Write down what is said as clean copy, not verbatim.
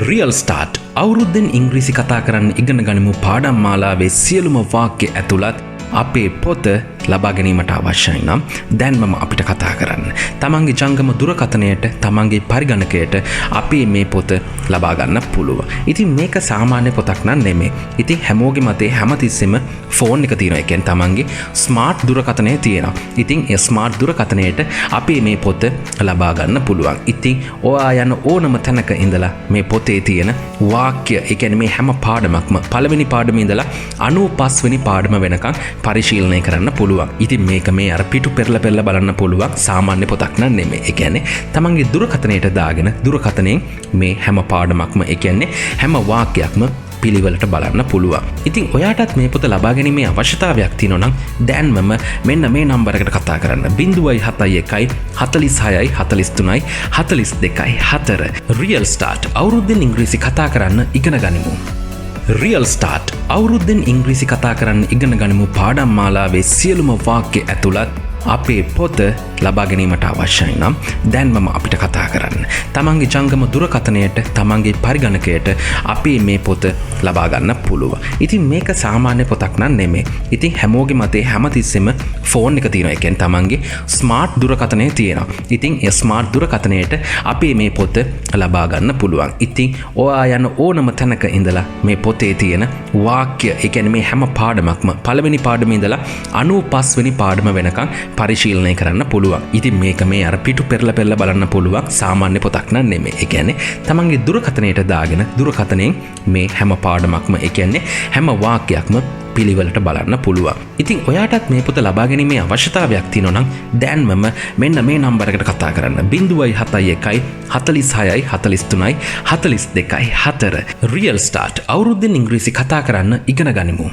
Real start අවුරුද්දෙන් ඉංග්‍රීසි කතා කරන්න ඉගෙන ගනිමු පාඩම් මාලාවේ සියලුම වාක්‍ය ඇතුළත් අපේ පොත ලබා ගැනීමට අවශ්‍යයි නම් දැන්මම අපිට කතා කරන්න. තමන්ගේ ජංගම දුරකථනයට තමන්ගේ පරිගණකයට අපේ මේ පොත ලබා ගන්න පුළුවන්. ඉතින් මේක සාමාන්‍ය පොතක් නම් නෙමෙයි. ඉතින් හැමෝගේ මතේ හැමතිස්සෙම ෆෝන් එක තියෙනවා. ඒ කියන්නේ තමන්ගේ ස්මාර්ට් දුරකථනය තියෙනවා. ඉතින් ඒ ස්මාර්ට් දුරකථනයට අපේ මේ පොත ලබා ගන්න පුළුවන්. ඉතින් ඔයා යන ඕනම තැනක ඉඳලා මේ පොතේ තියෙන වාක්‍ය, ඒ කියන්නේ මේ හැම පාඩමක්ම පළවෙනි පාඩමේ ඉඳලා 95 වෙනි පාඩම වෙනකන් පරිශීලනය කරන්න පුළුවන්. ඉතින් මේක මේ අර පිටු පෙරලා බලන්න පුළුවන් සාමාන්‍ය පොතක් නන් නෙමෙයි. ඒ කියන්නේ තමන්ගේ දුරකථනයට දාගෙන දුරකථනයෙන් මේ හැම පාඩමක්ම, ඒ කියන්නේ හැම වාක්‍යයක්ම පිළිවෙලට බලන්න පුළුවන්. ඉතින් ඔයාටත් මේ පොත ලබා ගැනීමේ අවශ්‍යතාවයක් තියෙනවා නම් දැන්මම මෙන්න මේ නම්බර එකට කතා කරන්න. 071 46 43 42 4. රියල් ස්ටාර්ට් අවුරුද්දෙන් ඉංග්‍රීසි කතා කරන්න ඉගෙන ගනිමු. රියල් ස්ටාර්ට් අවුරුද්දෙන් ඉංග්‍රීසි කතා කරන්න ඉගෙන ගනිමු පාඩම් මාලාවේ සියලුම වාක්‍ය ඇතුළත් අපේ පොත ලබා ගැනීමට අවශ්‍යයි නම් දැන්මම අපිට කතා කරන්න. තමන්ගේ ජංගම දුරකථනයට තමන්ගේ පරිගණකයට අපේ මේ පොත ලබා ගන්න පුළුවන්. ඉතින් මේක සාමාන්‍ය පොතක් නම් නෙමෙයි. ඉතින් හැමෝගේ මතේ හැමතිස්සෙම ෆෝන් එක තියෙනවා. ඒ කියන්නේ තමන්ගේ ස්මාර්ට් දුරකථනය තියෙනවා. ඉතින් ඒ ස්මාර්ට් දුරකථනයට අපේ මේ පොත ලබා ගන්න පුළුවන්. ඉතින් ඔයා යන ඕනම තැනක ඉඳලා මේ පොතේ තියෙන වාක්‍ය, ඒ කියන්නේ මේ හැම පාඩමක්ම පළවෙනි පාඩමේ ඉඳලා 95 වෙනි පාඩම වෙනකන් පරිශීලනය කරන්න පුළුවන්. ඉතින් මේක මේ අර පිටු පෙරලා බලන්න පුළුවන් සාමාන්‍ය පොතක් නන් නෙමෙයි. ඒ කියන්නේ තමන්ගේ දුරකථනයට දාගෙන දුරකථනයෙන් මේ හැම පාඩමක්ම, ඒ කියන්නේ හැම වාක්‍යයක්ම පිළිවෙලට බලන්න පුළුවන්. ඉතින් ඔයාටත් මේ පොත ලබා ගැනීමේ අවශ්‍යතාවයක් තියෙනවා නම් දැන්මම මෙන්න මේ නම්බර එකට කතා කරන්න. 071 46 43 42 4. රියල් ස්ටාර්ට් අවුරුද්දෙන් ඉංග්‍රීසි කතා කරන්න ඉගෙන ගනිමු.